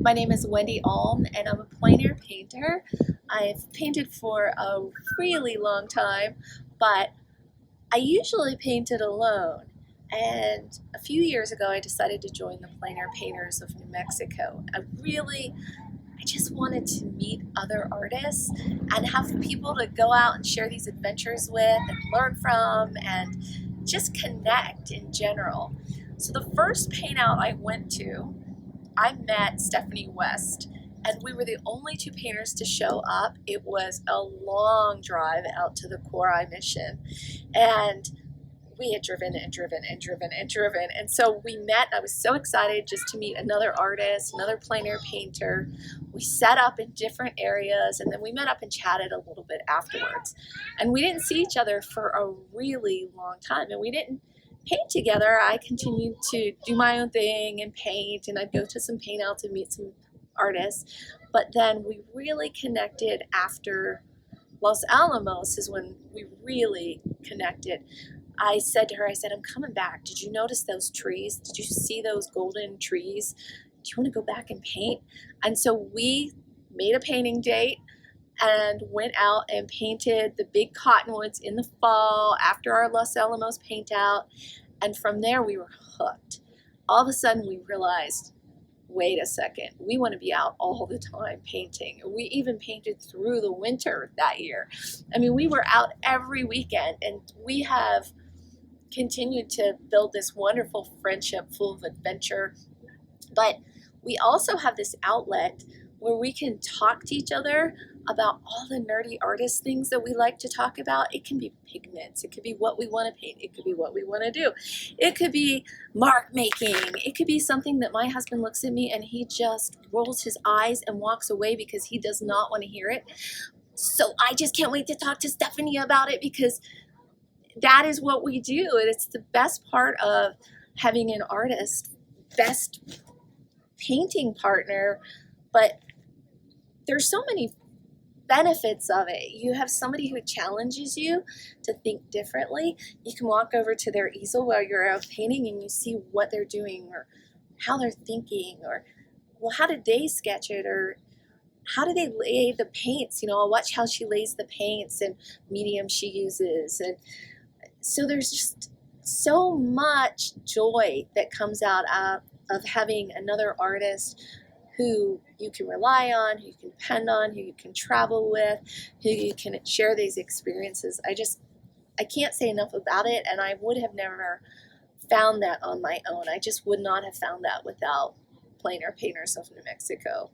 My name is Wendy Ahlm, and I'm a plein air painter. I've painted for a really long time, but I usually painted alone. And a few years ago, I decided to join the Plein Air Painters of New Mexico. I just wanted to meet other artists and have people to go out and share these adventures with and learn from and just connect in general. So the first paint out I went to, I met Stephanie West, and we were the only two painters to show up. It was a long drive out to the Core Mission, and we had driven and driven and driven and driven. And so we met. I was so excited just to meet another artist, another plein air painter. We set up in different areas, and then we met up and chatted a little bit afterwards. And we didn't see each other for a really long time, and we didn't paint together. I continued to do my own thing and paint, and I'd go to some paint outs and meet some artists. But then we really connected after Los Alamos is when we really connected. I said to her, I'm coming back. Did you notice those trees? Did you see those golden trees? Do you want to go back and paint? And so we made a painting date and went out and painted the big cottonwoods in the fall after our Los Alamos paint out. And from there we were hooked. All of a sudden we realized, wait a second, we want to be out all the time painting. We even painted through the winter that year. I mean, we were out every weekend, and we have continued to build this wonderful friendship full of adventure. But we also have this outlet where we can talk to each other about all the nerdy artist things that we like to talk about. It can be pigments, it could be what we want to paint, it could be what we want to do, it could be mark making, it could be something that my husband looks at me and he just rolls his eyes and walks away because he does not want to hear it. So I just can't wait to talk to Stephanie about it, because that is what we do. And it's the best part of having an artist, best painting partner. But there's so many benefits of it. You have somebody who challenges you to think differently. You can walk over to their easel while you're out painting and you see what they're doing or how they're thinking, or, well, how did they sketch it, or how do they lay the paints? I'll watch how she lays the paints and medium she uses. And so there's just so much joy that comes out of having another artist who you can rely on, who you can depend on, who you can travel with, who you can share these experiences. I can't say enough about it, and I would have never found that on my own. I just would not have found that without Plein Air Painters of New Mexico.